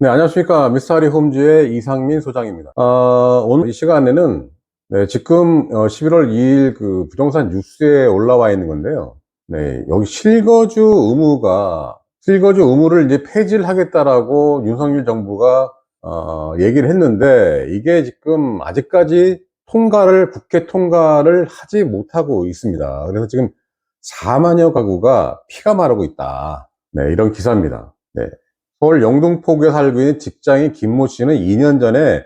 네, 안녕하십니까. 미스터리 홈즈의 이상민 소장입니다. 오늘 이 시간에는 네, 지금 11월 2일 그 부동산 뉴스에 올라와 있는 건데요. 네, 여기 실거주 의무를 이제 폐지를 하겠다라고 윤석열 정부가 얘기를 했는데, 이게 지금 아직까지 국회 통과를 하지 못하고 있습니다. 그래서 지금 4만여 가구가 피가 마르고 있다. 네, 이런 기사입니다. 네. 서울 영등포구에 살고 있는 직장인 김모 씨는 2년 전에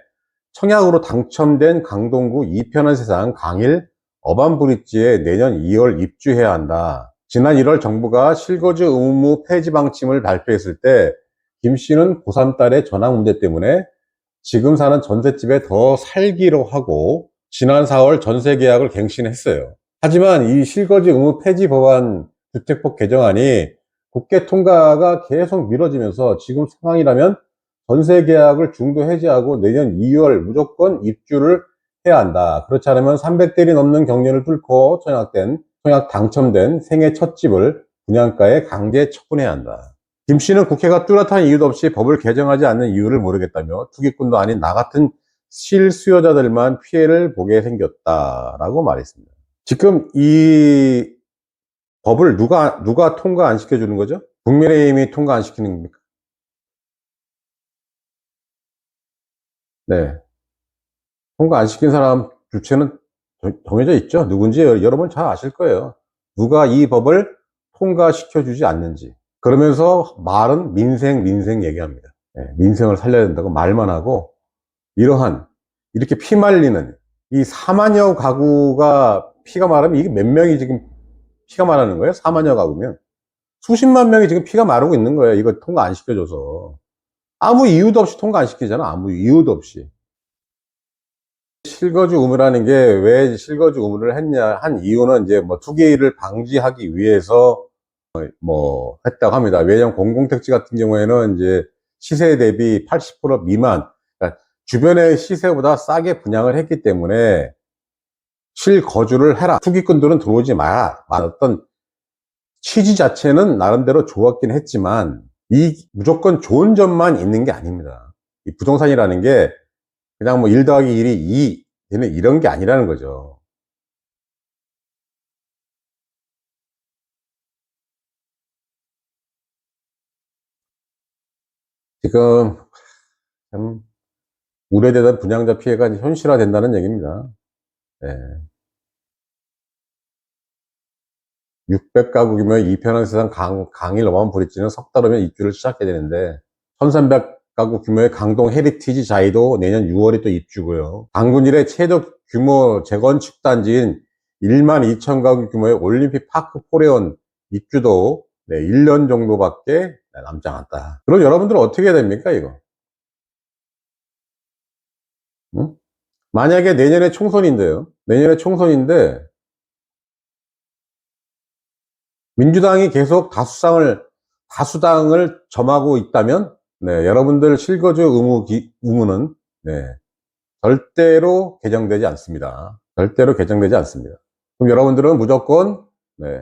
청약으로 당첨된 강동구 이편한 세상 강일 어반브릿지에 내년 2월 입주해야 한다. 지난 1월 정부가 실거주 의무 폐지 방침을 발표했을 때 김 씨는 고3 딸의 전학 문제 때문에 지금 사는 전셋집에 더 살기로 하고 지난 4월 전세 계약을 갱신했어요. 하지만 이 실거주 의무 폐지 법안 주택법 개정안이 국회 통과가 계속 미뤄지면서 지금 상황이라면 전세 계약을 중도 해지하고 내년 2월 무조건 입주를 해야 한다. 그렇지 않으면 300대리 넘는 경륜을 뚫고 청약 당첨된 생애 첫 집을 분양가에 강제 처분해야 한다. 김 씨는 국회가 뚜렷한 이유도 없이 법을 개정하지 않는 이유를 모르겠다며 투기꾼도 아닌 나 같은 실수요자들만 피해를 보게 생겼다라고 말했습니다. 지금 이 법을 누가 통과 안 시켜주는 거죠? 국민의힘이 통과 안 시키는 겁니까? 네. 통과 안 시킨 사람 주체는 정해져 있죠. 누군지 여러분 잘 아실 거예요. 누가 이 법을 통과시켜주지 않는지. 그러면서 말은 민생 얘기합니다. 네, 민생을 살려야 된다고 말만 하고 이렇게 피 말리는 이 4만여 가구가 피가 마르면 이게 몇 명이 지금 피가 마르는 거예요? 4만여 가구면 수십만 명이 지금 피가 마르고 있는 거예요. 이거 통과 안 시켜줘서 아무 이유도 없이 통과 안 시키잖아. 아무 이유도 없이. 실거주 의무라는 게 왜 실거주 의무를 했냐 한 이유는 이제 뭐 투기를 방지하기 위해서 했다고 합니다. 왜냐하면 공공택지 같은 경우에는 이제 시세 대비 80% 미만, 그러니까 주변의 시세보다 싸게 분양을 했기 때문에 실거주를 해라. 투기꾼들은 들어오지 마라. 어떤 취지 자체는 나름대로 좋았긴 했지만 이 무조건 좋은 점만 있는 게 아닙니다. 이 부동산이라는 게 그냥 뭐 1 더하기 1이 2 되는 이런 게 아니라는 거죠. 지금 참 우려되던 분양자 피해가 이제 현실화된다는 얘기입니다. 네. 600가구 규모의 이편한 세상 강일 어반 브릿지는 석 달 후면 입주를 시작해야 되는데 1300가구 규모의 강동 헤리티지 자이도 내년 6월에 또 입주고요. 당군일의 최대 규모 재건축 단지인 1만 2천 가구 규모의 올림픽 파크 포레온 입주도 1년 정도밖에 남지 않았다. 그럼 여러분들은 어떻게 해야 됩니까 이거? 응? 만약에 내년에 총선인데요. 내년에 총선인데 민주당이 계속 다수당을 점하고 있다면, 여러분들 실거주 의무는, 절대로 개정되지 않습니다. 절대로 개정되지 않습니다. 그럼 여러분들은 무조건, 네,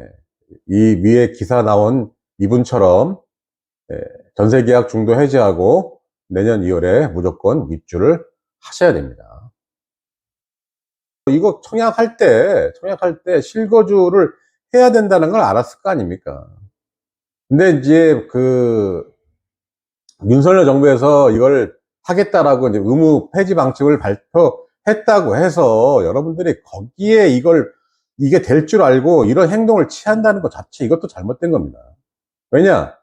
이 위에 기사 나온 이분처럼, 네, 전세계약 중도 해지하고 내년 2월에 무조건 입주를 하셔야 됩니다. 이거 청약할 때 실거주를 해야 된다는 걸 알았을 거 아닙니까? 근데 이제 윤석열 정부에서 이걸 하겠다라고 이제 의무 폐지 방침을 발표했다고 해서 여러분들이 거기에 이게 될 줄 알고 이런 행동을 취한다는 것 자체 이것도 잘못된 겁니다. 왜냐?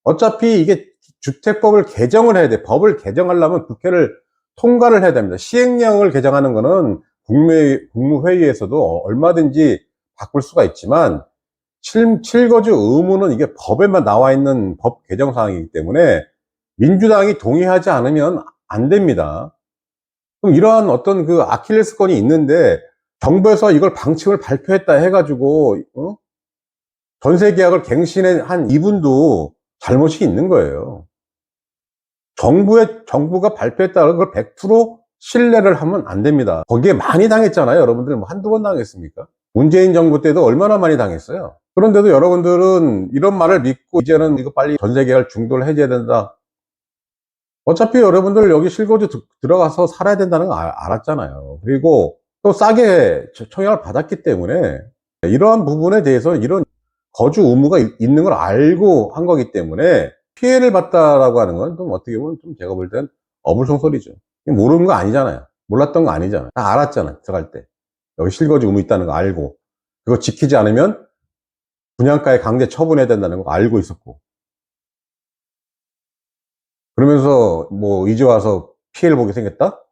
어차피 이게 주택법을 개정을 해야 돼. 법을 개정하려면 국회를 통과를 해야 됩니다. 시행령을 개정하는 거는 국무회의에서도 얼마든지 바꿀 수가 있지만 실거주 의무는 이게 법에만 나와 있는 법 개정 사항이기 때문에 민주당이 동의하지 않으면 안 됩니다. 그럼 이러한 어떤 그 아킬레스건이 있는데 정부에서 이걸 방침을 발표했다 해가지고 전세 계약을 갱신한 이분도 잘못이 있는 거예요. 정부가 발표했다는 걸 100% 신뢰를 하면 안 됩니다. 거기에 많이 당했잖아요. 여러분들 뭐 한두 번 당했습니까? 문재인 정부 때도 얼마나 많이 당했어요. 그런데도 여러분들은 이런 말을 믿고 이제는 이거 빨리 전세 계약을 중도를 해줘야 된다. 어차피 여러분들 여기 실거주 들어가서 살아야 된다는 거 알았잖아요. 그리고 또 싸게 청약을 받았기 때문에 이러한 부분에 대해서 이런 거주 의무가 있는 걸 알고 한 거기 때문에 피해를 봤다라고 하는 건 좀 어떻게 보면 좀 제가 볼 땐 어불성설이죠. 모르는 거 아니잖아요. 몰랐던 거 아니잖아요. 다 알았잖아요. 들어갈 때. 여기 실거주 의무 있다는 거 알고. 그거 지키지 않으면 분양가에 강제 처분해야 된다는 거 알고 있었고. 그러면서 뭐 이제 와서 피해를 보게 생겼다?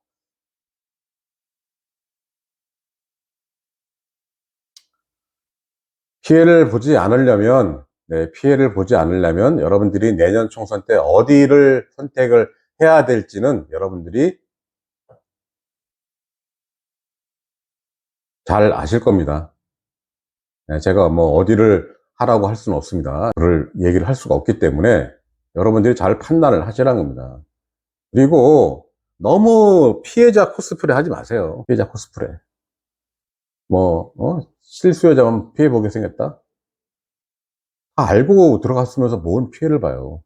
피해를 보지 않으려면, 네, 피해를 보지 않으려면 여러분들이 내년 총선 때 어디를 선택을 해야 될지는 여러분들이 잘 아실 겁니다. 네, 제가 뭐 어디를 하라고 할 수는 없습니다. 그걸 얘기를 할 수가 없기 때문에 여러분들이 잘 판단을 하시라는 겁니다. 그리고 너무 피해자 코스프레 하지 마세요. 피해자 코스프레. 실수요자만 피해 보게 생겼다? 다 알고 들어갔으면서 뭔 피해를 봐요.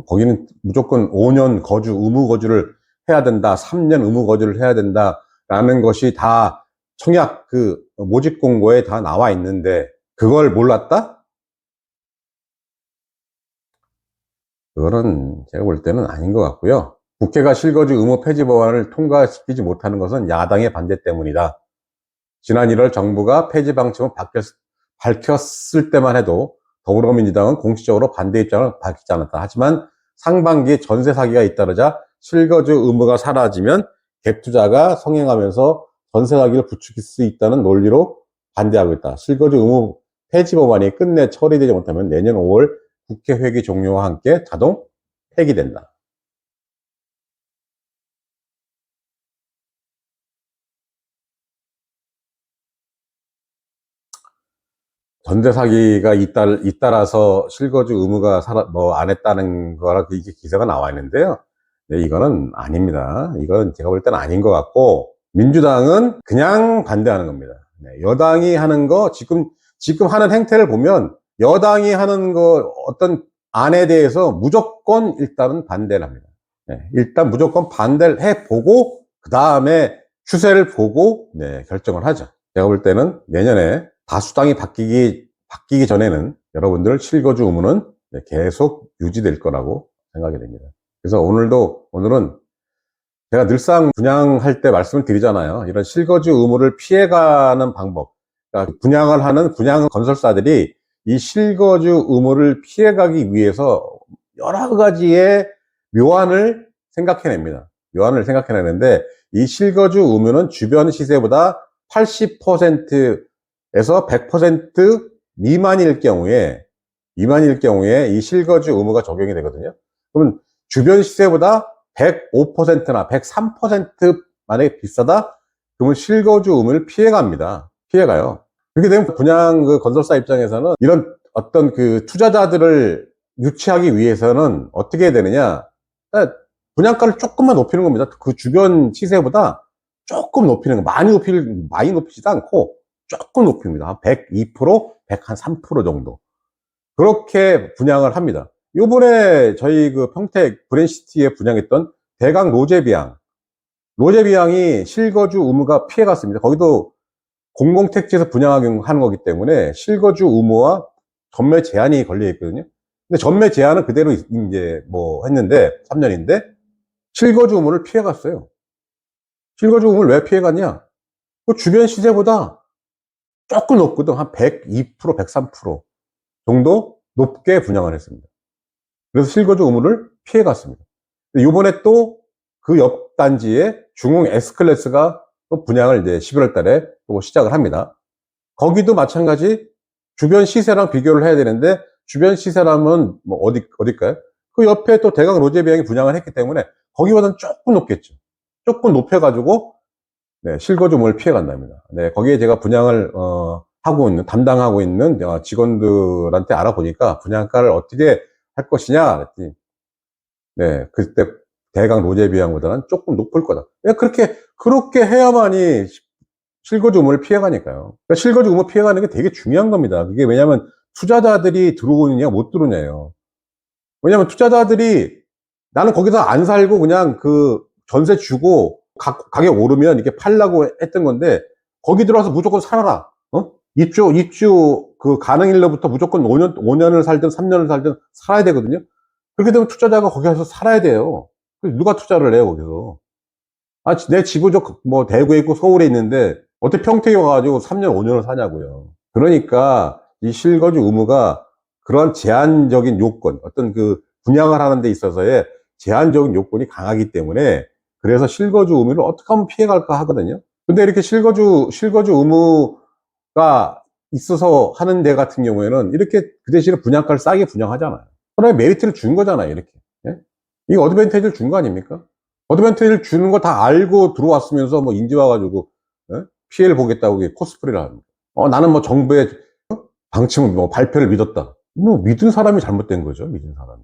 거기는 무조건 5년 거주, 의무 거주를 해야 된다, 3년 의무 거주를 해야 된다, 라는 것이 다 청약 그 모집 공고에 다 나와 있는데, 그걸 몰랐다? 그거는 제가 볼 때는 아닌 것 같고요. 국회가 실거주 의무 폐지 법안을 통과시키지 못하는 것은 야당의 반대 때문이다. 지난 1월 정부가 폐지 방침을 밝혔을 때만 해도 더불어민주당은 공식적으로 반대 입장을 밝히지 않았다. 하지만 상반기에 전세 사기가 잇따르자 실거주 의무가 사라지면 갭투자가 성행하면서 전세 사기를 부추길 수 있다는 논리로 반대하고 있다. 실거주 의무 폐지 법안이 끝내 처리되지 못하면 내년 5월 국회 회기 종료와 함께 자동 폐기된다. 전세 사기가 잇따라서 실거주 의무가 안 했다는 거라 이게 기사가 나와 있는데요. 네, 이거는 아닙니다. 이건 제가 볼 때는 아닌 것 같고, 민주당은 그냥 반대하는 겁니다. 네, 여당이 하는 거, 지금 하는 행태를 보면, 여당이 하는 거, 어떤 안에 대해서 무조건 일단은 반대를 합니다. 네, 일단 무조건 반대를 해보고, 그 다음에 추세를 보고, 네, 결정을 하죠. 제가 볼 때는 내년에 다수당이 바뀌기 전에는 여러분들 실거주 의무는 계속 유지될 거라고 생각이 됩니다. 그래서 오늘은 제가 늘상 분양할 때 말씀을 드리잖아요. 이런 실거주 의무를 피해가는 방법. 그러니까 분양을 하는 분양 건설사들이 이 실거주 의무를 피해가기 위해서 여러 가지의 묘안을 생각해냅니다. 묘안을 생각해내는데 이 실거주 의무는 주변 시세보다 80%에서 100% 미만일 경우에 이 실거주 의무가 적용이 되거든요. 그러면 주변 시세보다 105%나 103% 만약에 비싸다? 그러면 실거주 의무를 피해가요. 그렇게 되면 분양 그 건설사 입장에서는 이런 어떤 그 투자자들을 유치하기 위해서는 어떻게 해야 되느냐? 분양가를 조금만 높이는 겁니다. 그 주변 시세보다 조금 높이는 거, 많이 높이지도 않고 조금 높입니다. 한 102%, 103% 정도. 그렇게 분양을 합니다. 요번에 저희 그 평택 브랜시티에 분양했던 대강 로제비앙이 실거주 의무가 피해갔습니다. 거기도 공공택지에서 분양하는 거기 때문에 실거주 의무와 전매 제한이 걸려 있거든요. 근데 전매 제한은 그대로 이제 뭐 했는데 3년인데 실거주 의무를 피해갔어요. 실거주 의무를 왜 피해갔냐? 그 주변 시세보다 조금 높거든. 한 102%, 103% 정도 높게 분양을 했습니다. 그래서 실거주 의무를 피해갔습니다. 이번에 또 그 옆 단지에 중흥 S클래스가 또 분양을 이제 11월 달에 또 시작을 합니다. 거기도 마찬가지 주변 시세랑 비교를 해야 되는데 주변 시세라면 뭐 어딜까요? 그 옆에 또 대강 로제비앙이 분양을 했기 때문에 거기보다는 조금 높겠죠. 조금 높여가지고 네, 실거주물을 피해간답니다. 네, 거기에 제가 분양을 담당하고 있는 직원들한테 알아보니까 분양가를 어떻게 할 것이냐 그랬더니 네, 그때 대강 로제비앙보다는 조금 높을 거다. 그렇게 해야만이 실거주 의무를 피해가니까요. 그러니까 실거주 의무 피해가는 게 되게 중요한 겁니다. 그게 왜냐하면 투자자들이 들어오느냐 못 들어오냐예요. 왜냐면 투자자들이 나는 거기서 안 살고 그냥 그 전세 주고 가격 오르면 이렇게 팔라고 했던 건데, 거기 들어와서 무조건 살아라. 어? 입주 그 가능일로부터 무조건 5년을 살든 3년을 살든 살아야 되거든요. 그렇게 되면 투자자가 거기 가서 살아야 돼요. 누가 투자를 해요, 거기서? 아, 내 집은 뭐 대구에 있고 서울에 있는데 어떻게 평택에 와가지고 3년, 5년을 사냐고요. 그러니까 이 실거주 의무가 그런 제한적인 요건, 어떤 그 분양을 하는 데 있어서의 제한적인 요건이 강하기 때문에, 그래서 실거주 의무를 어떻게 하면 피해갈까 하거든요. 근데 이렇게 실거주 의무가 있어서 하는 데 같은 경우에는 이렇게 그 대신에 분양가를 싸게 분양하잖아요. 그러면 메리트를 준 거잖아요, 이렇게. 예? 이 어드밴티지를 준 거 아닙니까? 어드밴티지를 주는 거 다 알고 들어왔으면서 뭐 인제 와가지고, 예? 피해를 보겠다고 코스프레를 합니다. 나는 뭐 정부의 방침을, 뭐 발표를 믿었다. 뭐 믿은 사람이 잘못된 거죠, 믿은 사람이.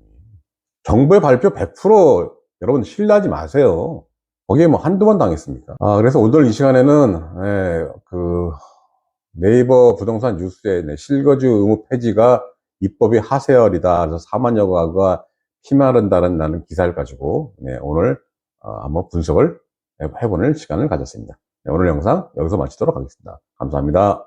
정부의 발표 100% 여러분 신뢰하지 마세요. 거기에 뭐 한두 번 당했습니까? 그래서 오늘 이 시간에는, 그 네이버 부동산 뉴스에 실거주 의무 폐지가 입법이 하세열이다, 그래서 4만여 가구가 피마른다는 라는 기사를 가지고, 오늘 한번 분석을 해보는 시간을 가졌습니다. 오늘 영상 여기서 마치도록 하겠습니다. 감사합니다.